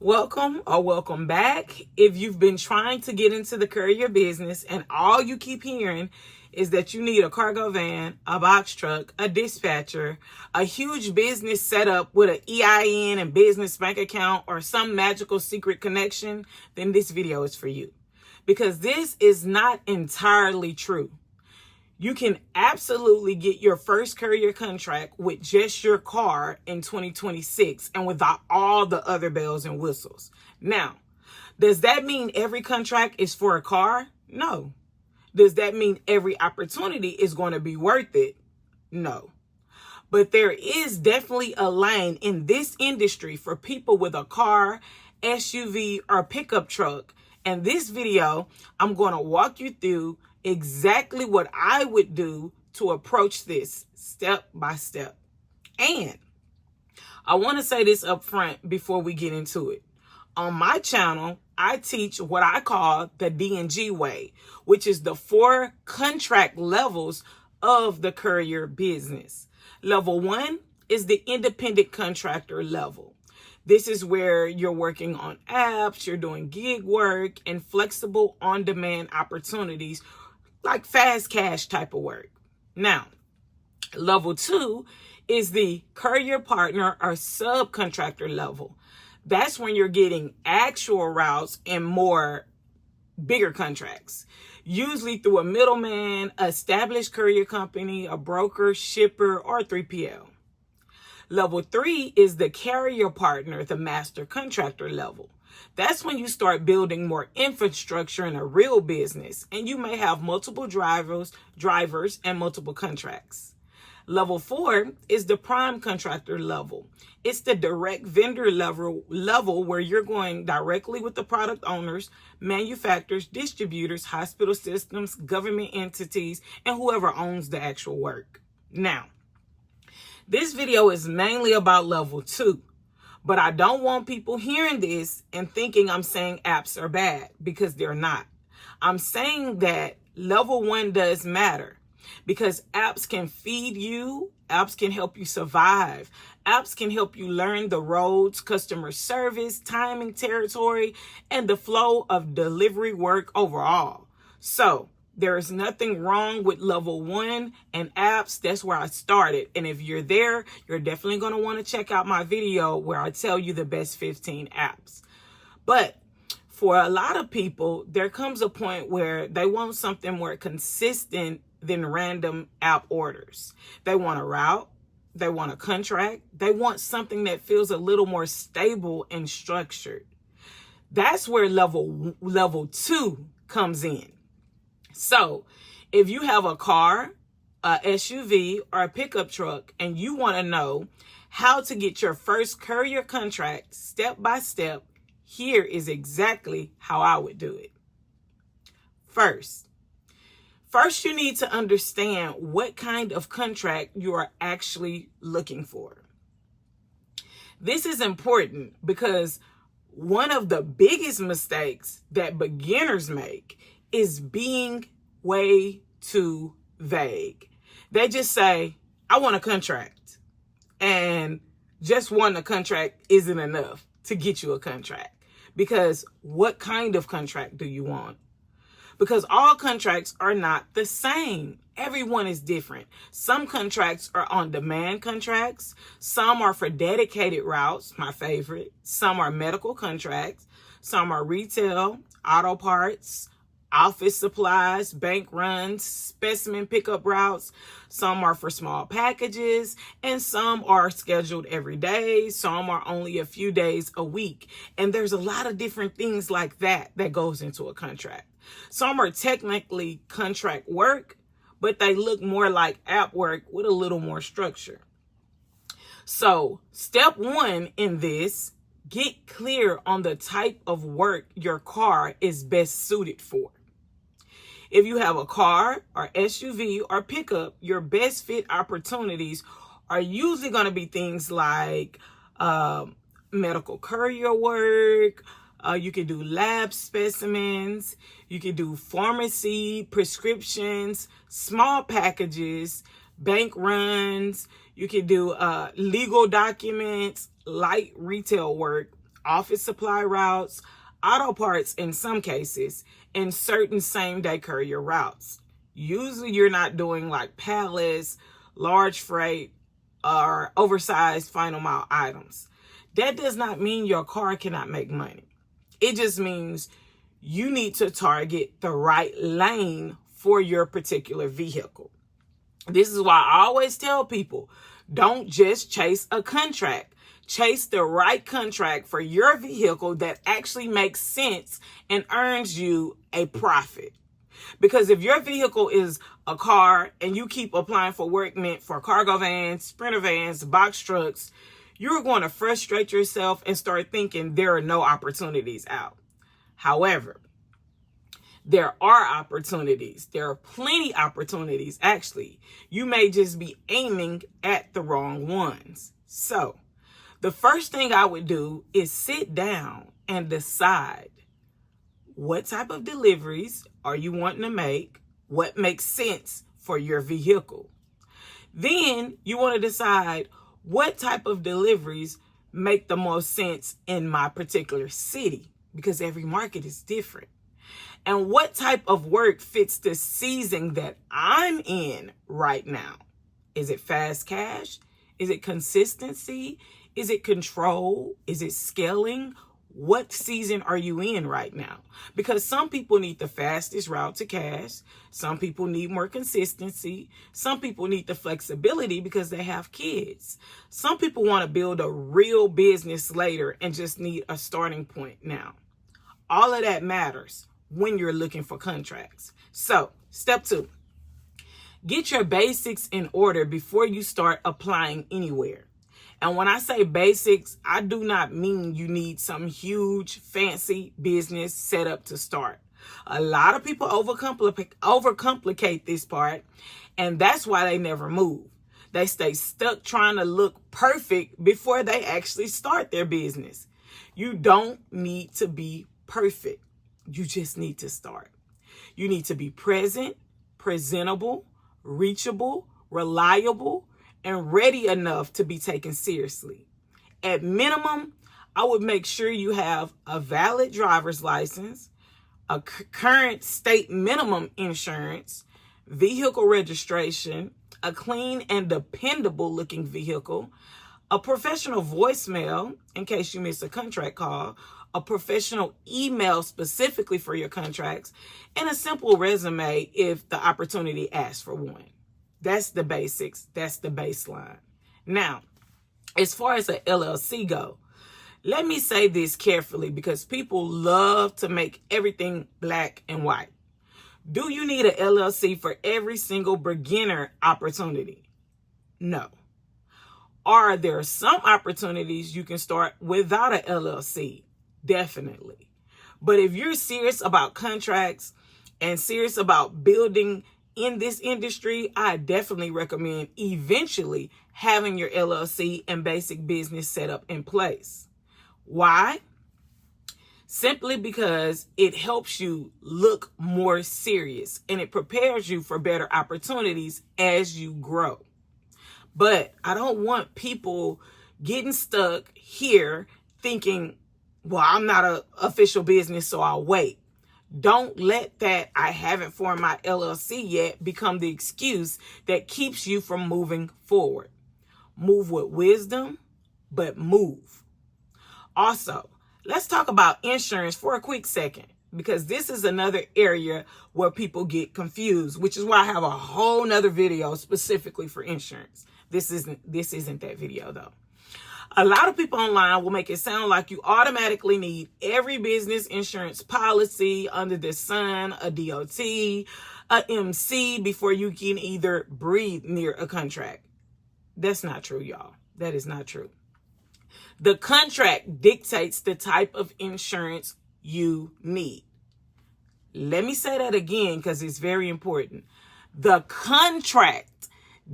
Welcome or welcome back. If you've been trying to get into the courier business and all you keep hearing is that you need a cargo van, a box truck, a dispatcher, a huge business setup with an EIN and business bank account, or some magical secret connection, then this video is for you. Because this is not entirely true. You can absolutely get your first courier contract with just your car in 2026 and without all the other bells and whistles. Now, does that mean every contract is for a car? No. Does that mean every opportunity is going to be worth it? No. But there is definitely a lane in this industry for people with a car, SUV, or pickup truck. And this video, I'm going to walk you through exactly what I would do to approach this step by step. And I want to say this up front before we get into it. On my channel, I teach what I call the D&G way, which is the 4 contract levels of the courier business. Level 1 is the independent contractor level. This is where you're working on apps, you're doing gig work, and flexible on-demand opportunities like fast cash type of work. Now, level 2 is the courier partner or subcontractor level. That's when you're getting actual routes and more bigger contracts, usually through a middleman, established courier company, a broker, shipper, or 3PL. Level 3 is the carrier partner, the master contractor level. That's when you start building more infrastructure in a real business, and you may have multiple drivers and multiple contracts. Level 4 is the prime contractor level. It's the direct vendor level where you're going directly with the product owners, manufacturers, distributors, hospital systems, government entities, and whoever owns the actual work. Now, this video is mainly about level 2. But I don't want people hearing this and thinking I'm saying apps are bad, because they're not. I'm saying that level 1 does matter because apps can feed you, apps can help you survive, apps can help you learn the roads, customer service, timing, territory, and the flow of delivery work overall. So there is nothing wrong with level 1 and apps. That's where I started. And if you're there, you're definitely going to want to check out my video where I tell you the best 15 apps. But for a lot of people, there comes a point where they want something more consistent than random app orders. They want a route. They want a contract. They want something that feels a little more stable and structured. That's where level 2 comes in. So if you have a car, a SUV, or a pickup truck, and you want to know how to get your first courier contract step by step, here is exactly how I would do it. First, you need to understand what kind of contract you are actually looking for. This is important because one of the biggest mistakes that beginners make is being way too vague. They just say, I want a contract. And just wanting a contract isn't enough to get you a contract. Because what kind of contract do you want? Because all contracts are not the same. Everyone is different. Some contracts are on-demand contracts. Some are for dedicated routes, my favorite. Some are medical contracts. Some are retail, auto parts, office supplies, bank runs, specimen pickup routes. Some are for small packages, and some are scheduled every day. Some are only a few days a week. And there's a lot of different things like that goes into a contract. Some are technically contract work, but they look more like app work with a little more structure. So step 1 in this, get clear on the type of work your car is best suited for. If you have a car or SUV or pickup, your best fit opportunities are usually going to be things like medical courier work. You can do lab specimens. You can do pharmacy, prescriptions, small packages, bank runs. You can do legal documents, light retail work, office supply routes, auto parts in some cases, and certain same-day courier routes. Usually you're not doing like pallets, large freight, or oversized final mile items. That does not mean your car cannot make money. It just means you need to target the right lane for your particular vehicle. This is why I always tell people, don't just chase a contract. Chase the right contract for your vehicle that actually makes sense and earns you a profit. Because if your vehicle is a car and you keep applying for work meant for cargo vans, sprinter vans, box trucks, you're going to frustrate yourself and start thinking there are no opportunities out. However, there are opportunities. There are plenty opportunities, actually. You may just be aiming at the wrong ones. So, the first thing I would do is sit down and decide what type of deliveries are you wanting to make, what makes sense for your vehicle. Then you want to decide what type of deliveries make the most sense in my particular city, because every market is different. And what type of work fits the season that I'm in right now? Is it fast cash? Is it consistency? Is it control? Is it scaling? What season are you in right now? Because some people need the fastest route to cash. Some people need more consistency. Some people need the flexibility because they have kids. Some people want to build a real business later and just need a starting point now. All of that matters when you're looking for contracts. So, step 2, get your basics in order before you start applying anywhere. And when I say basics, I do not mean you need some huge, fancy business setup to start. A lot of people overcomplicate this part, and that's why they never move. They stay stuck trying to look perfect before they actually start their business. You don't need to be perfect. You just need to start. You need to be present, presentable, reachable, reliable, and ready enough to be taken seriously. At minimum, I would make sure you have a valid driver's license, a current state minimum insurance, vehicle registration, a clean and dependable looking vehicle, a professional voicemail in case you miss a contract call, a professional email specifically for your contracts, and a simple resume if the opportunity asks for one. That's the basics. That's the baseline. Now, as far as an LLC go, let me say this carefully because people love to make everything black and white. Do you need an LLC for every single beginner opportunity? No. Are there some opportunities you can start without an LLC? Definitely. But if you're serious about contracts and serious about building in this industry, I definitely recommend eventually having your LLC and basic business set up in place. Why? Simply because it helps you look more serious and it prepares you for better opportunities as you grow. But I don't want people getting stuck here thinking, well, I'm not an official business, so I'll wait. Don't let that I haven't formed my LLC yet become the excuse that keeps you from moving forward. Move with wisdom, but move. Also, let's talk about insurance for a quick second, because this is another area where people get confused, which is why I have a whole nother video specifically for insurance. This isn't that video though. A lot of people online will make it sound like you automatically need every business insurance policy under the sun, a DOT, a MC before you can either breathe near a contract. That's not true, y'all. That is not true. The contract dictates the type of insurance you need. Let me say that again because it's very important. The contract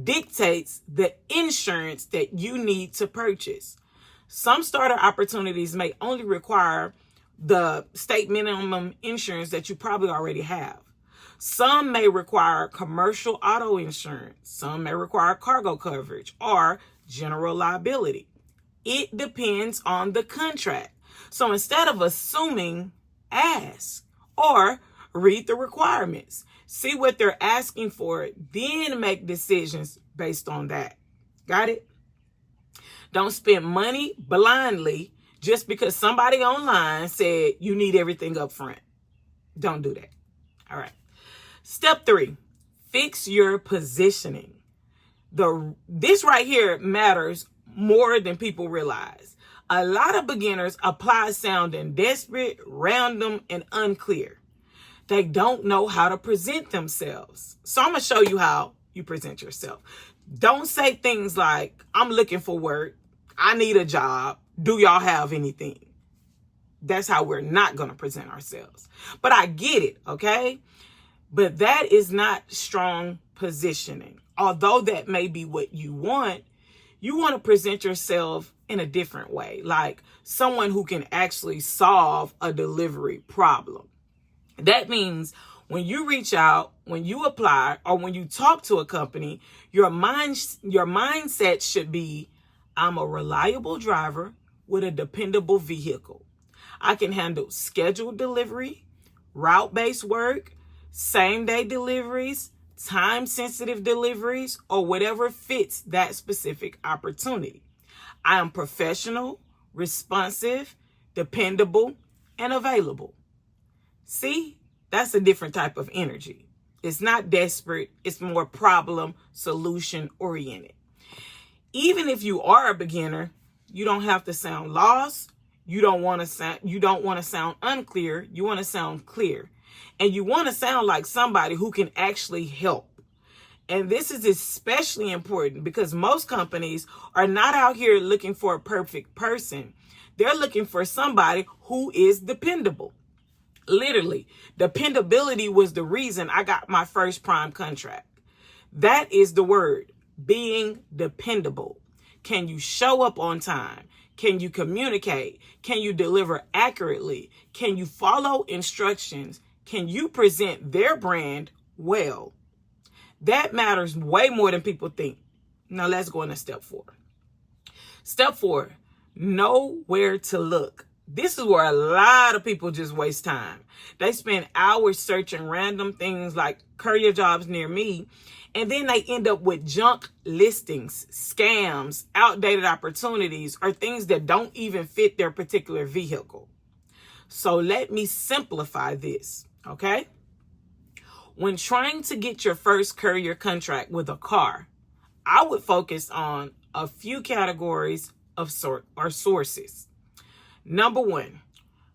dictates the insurance that you need to purchase. Some starter opportunities may only require the state minimum insurance that you probably already have. Some may require commercial auto insurance. Some may require cargo coverage or general liability. It depends on the contract. So instead of assuming, ask or read the requirements. See what they're asking for, then make decisions based on that. Got it? Don't spend money blindly just because somebody online said you need everything up front. Don't do that. All right. Step 3, fix your positioning. This right here matters more than people realize. A lot of beginners apply sounding desperate, random, and unclear. They don't know how to present themselves. So I'm going to show you how you present yourself. Don't say things like, I'm looking for work. I need a job. Do y'all have anything? That's how we're not going to present ourselves. But I get it, okay? But that is not strong positioning. Although that may be what you want to present yourself in a different way, like someone who can actually solve a delivery problem. That means when you reach out, when you apply, or when you talk to a company, your mindset should be, I'm a reliable driver with a dependable vehicle. I can handle scheduled delivery, route-based work, same-day deliveries, time-sensitive deliveries, or whatever fits that specific opportunity. I am professional, responsive, dependable, and available. See, that's a different type of energy. It's not desperate. It's more problem, solution oriented. Even if you are a beginner, you don't have to sound lost. You don't want to sound unclear. You want to sound clear. And you want to sound like somebody who can actually help. And this is especially important because most companies are not out here looking for a perfect person. They're looking for somebody who is dependable. Literally, dependability was the reason I got my first prime contract. That is the word, being dependable. Can you show up on time? Can you communicate? Can you deliver accurately? Can you follow instructions? Can you present their brand well? That matters way more than people think. Now let's go into step 4. Step 4, know where to look. This is where a lot of people just waste time. They spend hours searching random things like courier jobs near me, and then they end up with junk listings, scams, outdated opportunities, or things that don't even fit their particular vehicle. So let me simplify this, okay? When trying to get your first courier contract with a car, I would focus on a few categories of sources. Number 1,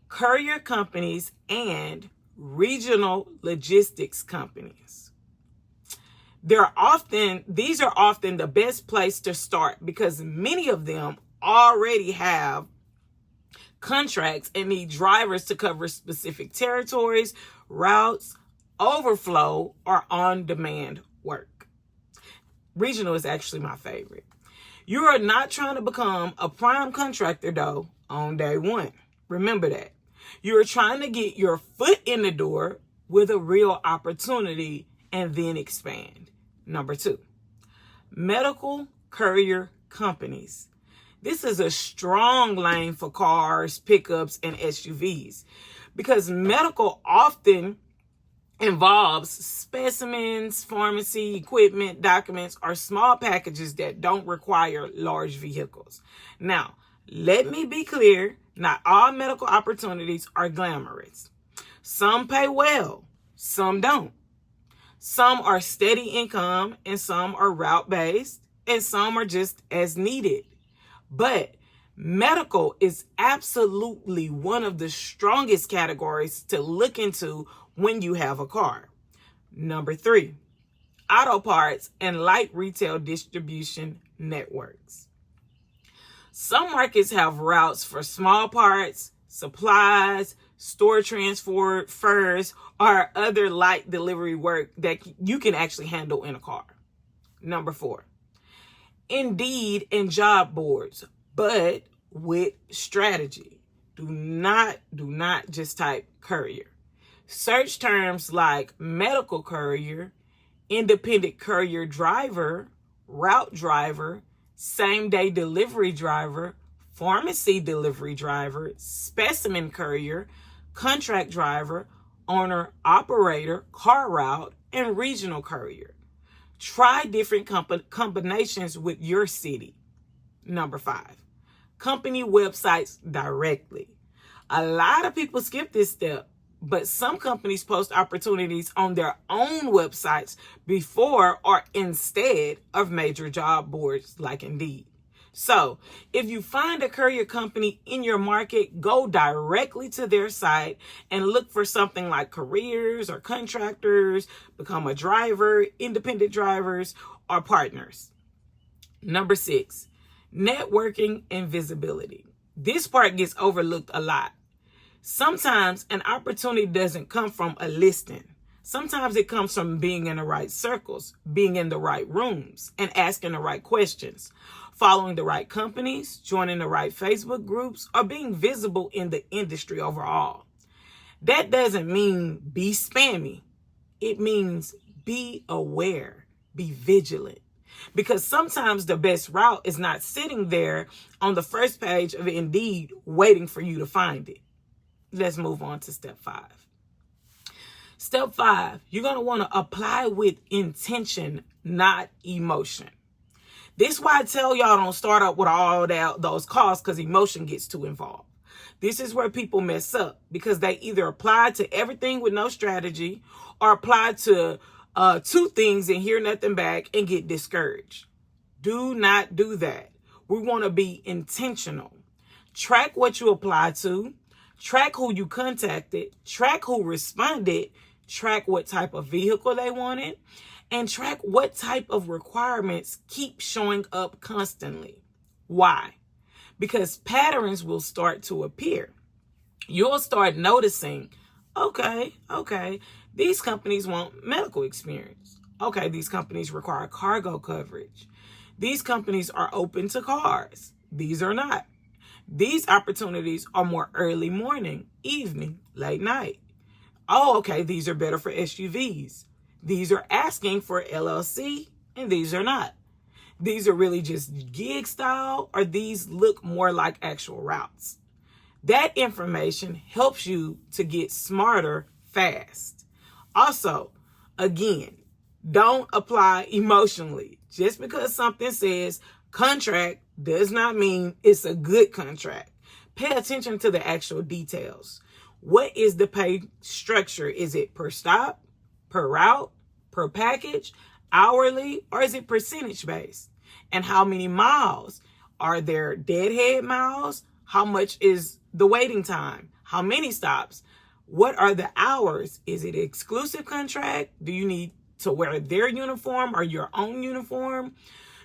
courier companies and regional logistics companies. These are often the best place to start because many of them already have contracts and need drivers to cover specific territories, routes, overflow, or on-demand work. Regional is actually my favorite. You are not trying to become a prime contractor, though, on day one. Remember that. You are trying to get your foot in the door with a real opportunity and then expand. Number 2, medical courier companies. This is a strong lane for cars, pickups, and SUVs because medical often involves specimens, pharmacy, equipment, documents, or small packages that don't require large vehicles. Now, let me be clear, not all medical opportunities are glamorous. Some pay well, some don't. Some are steady income, and some are route-based, and some are just as needed. But medical is absolutely one of the strongest categories to look into when you have a car. Number 3, auto parts and light retail distribution networks. Some markets have routes for small parts, supplies, store transfers, or other light delivery work that you can actually handle in a car. Number 4, Indeed and job boards, but with strategy. Do not just type courier. Search terms like medical courier, independent courier driver, route driver, same-day delivery driver, pharmacy delivery driver, specimen courier, contract driver, owner operator, car route, and regional courier. Try different combinations with your city. Number 5, company websites directly. A lot of people skip this step, but some companies post opportunities on their own websites before or instead of major job boards like Indeed. So if you find a courier company in your market, go directly to their site and look for something like careers or contractors, become a driver, independent drivers, or partners. Number 6, networking and visibility. This part gets overlooked a lot. Sometimes an opportunity doesn't come from a listing. Sometimes it comes from being in the right circles, being in the right rooms, and asking the right questions, following the right companies, joining the right Facebook groups, or being visible in the industry overall. That doesn't mean be spammy. It means be aware, be vigilant. Because sometimes the best route is not sitting there on the first page of Indeed waiting for you to find it. Let's move on to step 5. Step 5, you're going to want to apply with intention, not emotion. This is why I tell y'all don't start up with all those calls, because emotion gets too involved. This is where people mess up, because they either apply to everything with no strategy or apply to 2 things and hear nothing back and get discouraged. Do not do that. We want to be intentional. Track what you apply to. Track who you contacted, track who responded, track what type of vehicle they wanted, and track what type of requirements keep showing up constantly. Why? Because patterns will start to appear. You'll start noticing, okay, these companies want medical experience. Okay, these companies require cargo coverage. These companies are open to cars. These are not. These opportunities are more early morning, evening, late night. Oh, okay, these are better for SUVs. These are asking for LLC, and these are not. These are really just gig style, or these look more like actual routes. That information helps you to get smarter fast. Also, again, don't apply emotionally. Just because something says contract does not mean it's a good contract. Pay attention to the actual details. What is the pay structure? Is it per stop, per route, per package, hourly, or is it percentage based? And how many miles? Are there deadhead miles? How much is the waiting time? How many stops? What are the hours? Is it an exclusive contract? Do you need to wear their uniform or your own uniform?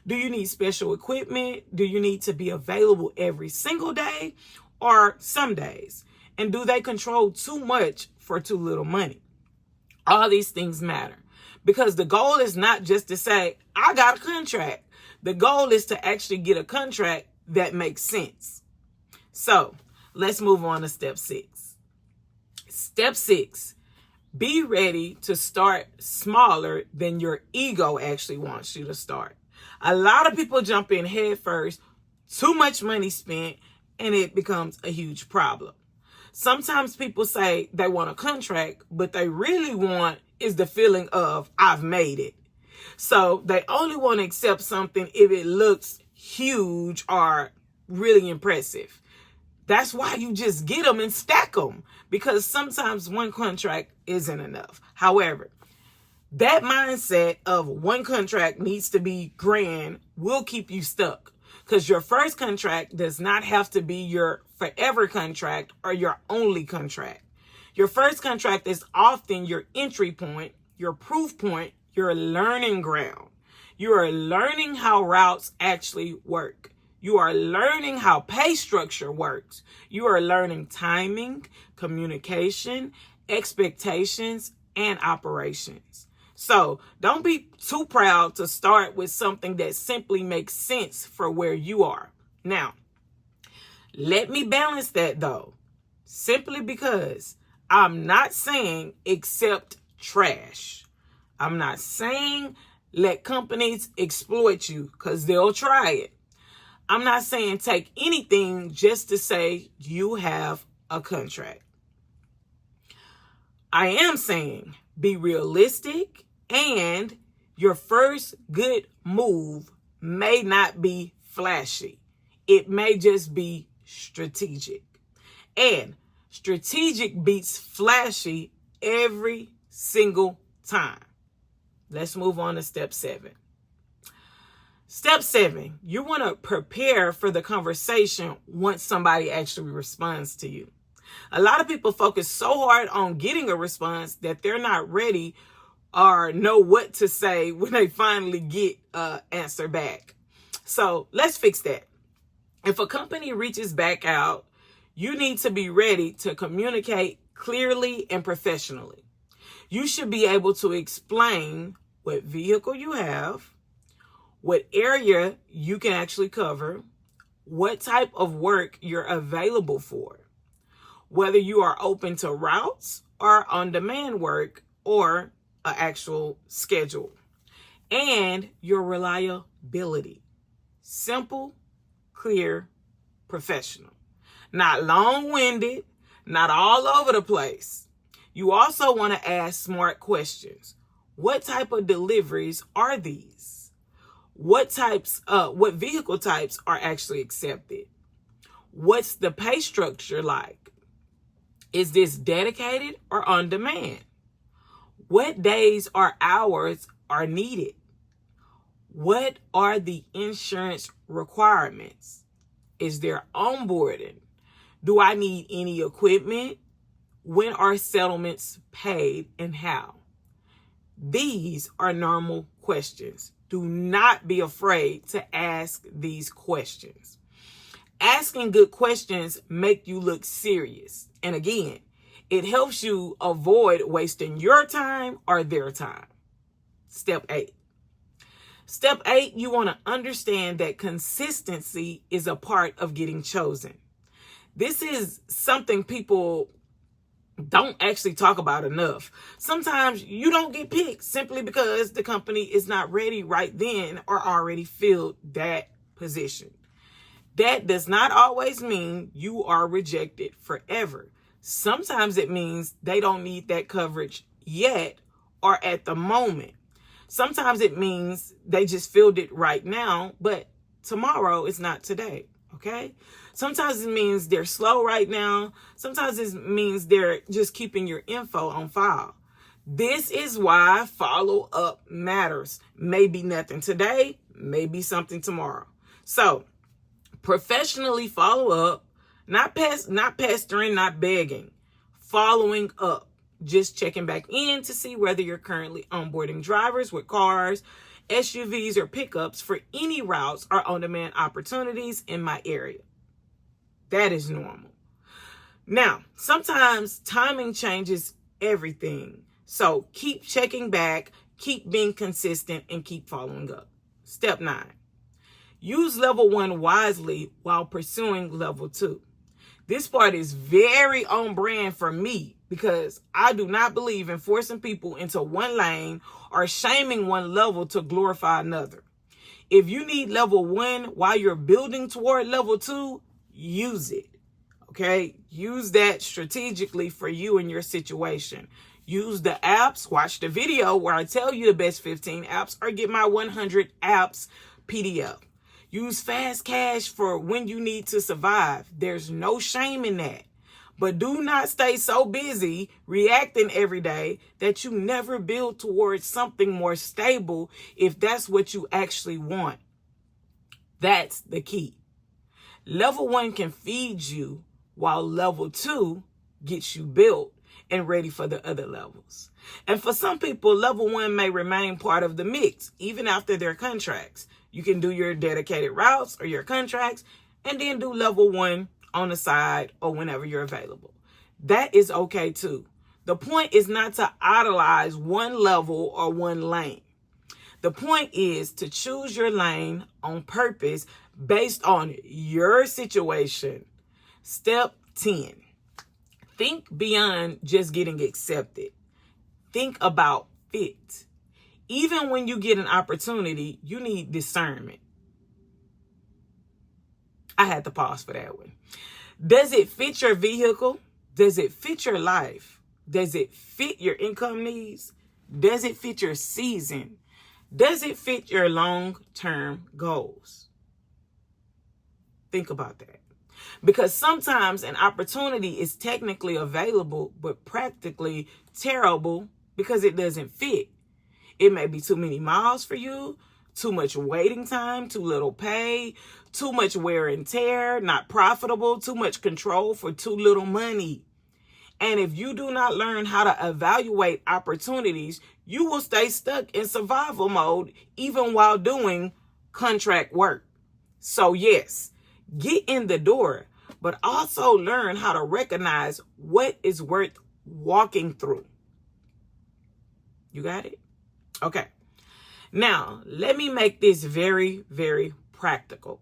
Do you need special equipment? Do you need to be available every single day or some days? And do they control too much for too little money? All these things matter, because the goal is not just to say, I got a contract. The goal is to actually get a contract that makes sense. So let's move on to step 6. Step 6, be ready to start smaller than your ego actually wants you to start. A lot of people jump in head first, too much money spent, and it becomes a huge problem. Sometimes people say they want a contract, but they really want is the feeling of I've made it. So they only want to accept something if it looks huge or really impressive. That's why you just get them and stack them, because sometimes one contract isn't enough. However, that mindset of one contract needs to be grand will keep you stuck, because your first contract does not have to be your forever contract or your only contract. Your first contract is often your entry point, your proof point, your learning ground. You are learning how routes actually work. You are learning how pay structure works. You are learning timing, communication, expectations, and operations. So don't be too proud to start with something that simply makes sense for where you are. Now, let me balance that though, simply because I'm not saying accept trash. I'm not saying let companies exploit you, because they'll try it. I'm not saying take anything just to say you have a contract. I am saying be realistic, and your first good move may not be flashy. It may just be strategic. And strategic beats flashy every single time. Let's move on to step 7. Step 7, you want to prepare for the conversation once somebody actually responds to you. A lot of people focus so hard on getting a response that they're not ready or know what to say when they finally get an answer back. So let's fix that. If a company reaches back out, you need to be ready to communicate clearly and professionally. You should be able to explain what vehicle you have, what area you can actually cover, what type of work you're available for, whether you are open to routes or on-demand work or an actual schedule, and your reliability. Simple, clear, professional. Not long-winded, not all over the place. You also want to ask smart questions. What type of deliveries are these? What vehicle types are actually accepted? What's the pay structure like? Is this dedicated or on demand? What days or hours are needed? What are the insurance requirements? Is there onboarding? Do I need any equipment? When are settlements paid and how? These are normal questions. Do not be afraid to ask these questions. Asking good questions make you look serious. And again, it helps you avoid wasting your time or their time. Step 8. Step 8, you want to understand that consistency is a part of getting chosen. This is something people don't actually talk about enough. Sometimes you don't get picked simply because the company is not ready right then or already filled that position. That does not always mean you are rejected forever. Sometimes it means they don't need that coverage yet or at the moment. Sometimes it means they just filled it right now, but tomorrow is not today, okay? Sometimes it means they're slow right now. Sometimes it means they're just keeping your info on file. This is why follow-up matters. Maybe nothing today, maybe something tomorrow. So professionally follow up, not pestering, not begging, following up. Just checking back in to see whether you're currently onboarding drivers with cars, SUVs, or pickups for any routes or on-demand opportunities in my area. That is normal. Now, sometimes timing changes everything. So keep checking back, keep being consistent, and keep following up. Step 9. Use level 1 wisely while pursuing level 2. This part is very on brand for me because I do not believe in forcing people into one lane or shaming one level to glorify another. If you need level 1 while you're building toward level 2, use it. Okay? Use that strategically for you and your situation. Use the apps, watch the video where I tell you the best 15 apps, or get my 100 apps PDF. Use fast cash for when you need to survive. There's no shame in that. But do not stay so busy reacting every day that you never build towards something more stable if that's what you actually want. That's the key. Level 1 can feed you while level 2 gets you built and ready for the other levels. And for some people, level 1 may remain part of the mix even after their contracts. You can do your dedicated routes or your contracts and then do level 1 on the side or whenever you're available. That is okay too. The point is not to idolize one level or one lane. The point is to choose your lane on purpose based on your situation. Step 10. Think beyond just getting accepted. Think about fit. Even when you get an opportunity, you need discernment. I had to pause for that one. Does it fit your vehicle? Does it fit your life? Does it fit your income needs? Does it fit your season? Does it fit your long-term goals? Think about that. Because sometimes an opportunity is technically available, but practically terrible because it doesn't fit. It may be too many miles for you, too much waiting time, too little pay, too much wear and tear, not profitable, too much control for too little money. And if you do not learn how to evaluate opportunities, you will stay stuck in survival mode even while doing contract work. So yes, get in the door, but also learn how to recognize what is worth walking through. You got it? Okay. Now, let me make this very, very practical.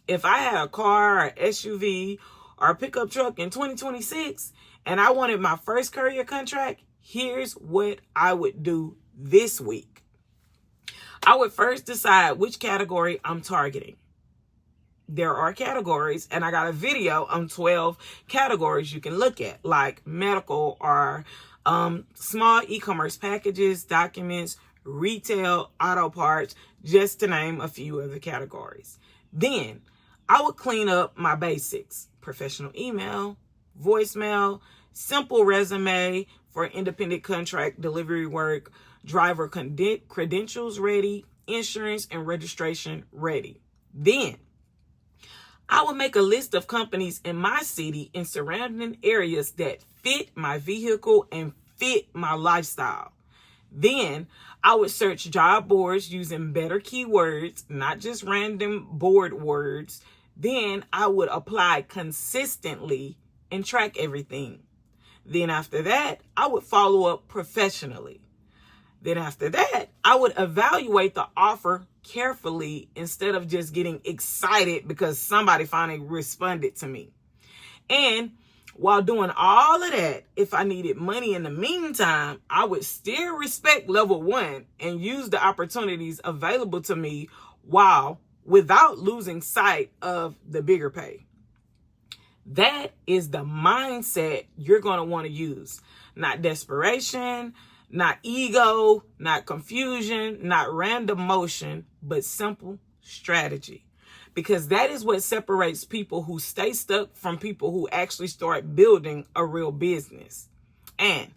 If I had a car, or SUV, or a pickup truck in 2026, and I wanted my first courier contract, here's what I would do this week. I would first decide which category I'm targeting. There are categories, and I got a video on 12 categories you can look at, like medical or small e-commerce packages, documents, retail, auto parts, just to name a few of the categories. Then I would clean up my basics: professional email, voicemail, simple resume for independent contract delivery work, driver credentials ready, insurance and registration ready. Then I would make a list of companies in my city and surrounding areas that fit my vehicle and fit my lifestyle. Then I would search job boards using better keywords, not just random board words. Then I would apply consistently and track everything. Then after that, I would follow up professionally. Then after that, I would evaluate the offer carefully instead of just getting excited because somebody finally responded to me. And while doing all of that, if I needed money in the meantime, I would still respect level 1 and use the opportunities available to me without losing sight of the bigger pay. That is the mindset you're going to want to use. Not desperation, not ego, not confusion, not random motion, but simple strategy. Because that is what separates people who stay stuck from people who actually start building a real business. And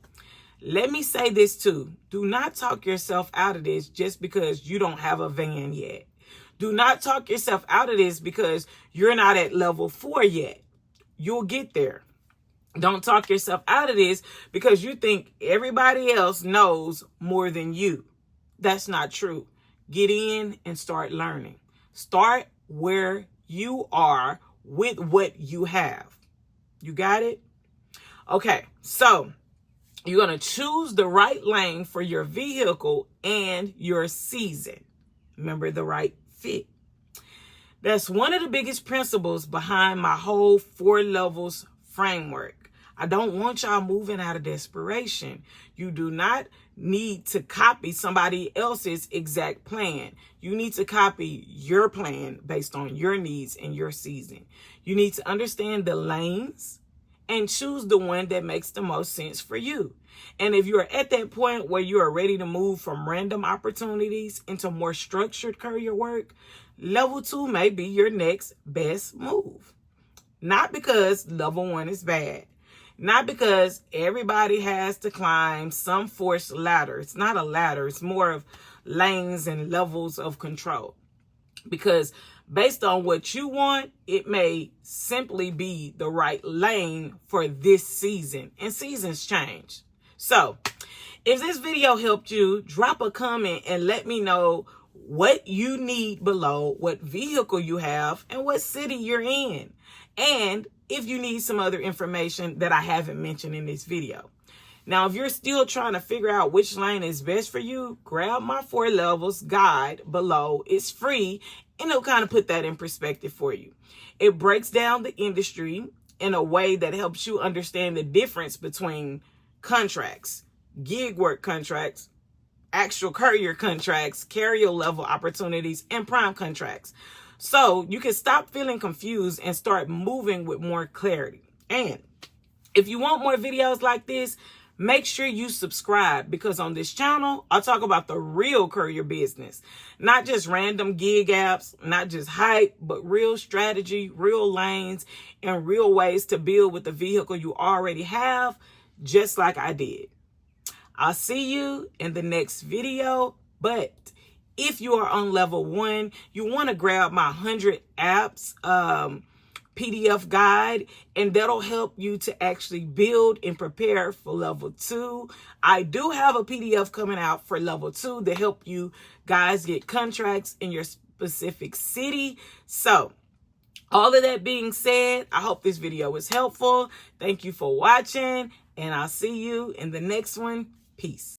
let me say this too. Do not talk yourself out of this just because you don't have a van yet. Do not talk yourself out of this because you're not at level 4 yet. You'll get there. Don't talk yourself out of this because you think everybody else knows more than you. That's not true. Get in and start learning. Start where you are with what you have. You got it? Okay, so you're going to choose the right lane for your vehicle and your season. Remember, the right fit. That's one of the biggest principles behind my whole 4 levels framework. I don't want y'all moving out of desperation. You do not need to copy somebody else's exact plan. You need to copy your plan based on your needs and your season. You need to understand the lanes and choose the one that makes the most sense for you. And if you're at that point where you are ready to move from random opportunities into more structured courier work, level 2 may be your next best move. Not because level 1 is bad. Not because everybody has to climb some forced ladder. It's not a ladder. It's more of lanes and levels of control. Because based on what you want, it may simply be the right lane for this season. And seasons change. So, if this video helped you, drop a comment and let me know what you need below, what vehicle you have, and what city you're in. And if you need some other information that I haven't mentioned in this video. Now, if you're still trying to figure out which lane is best for you, grab my 4 levels guide below. It's free, and it'll kind of put that in perspective for you. It breaks down the industry in a way that helps you understand the difference between contracts, gig work contracts, actual courier contracts, carrier level opportunities, and prime contracts. So you can stop feeling confused and start moving with more clarity. And if you want more videos like this, make sure you subscribe, because on this channel, I talk about the real courier business, not just random gig apps, not just hype, but real strategy, real lanes, and real ways to build with the vehicle you already have, just like I did. I'll see you in the next video. But if you are on level 1, you want to grab my 100 apps PDF guide, and that'll help you to actually build and prepare for level 2. I do have a PDF coming out for level 2 to help you guys get contracts in your specific city. So all of that being said, I hope this video was helpful. Thank you for watching, and I'll see you in the next one. Peace.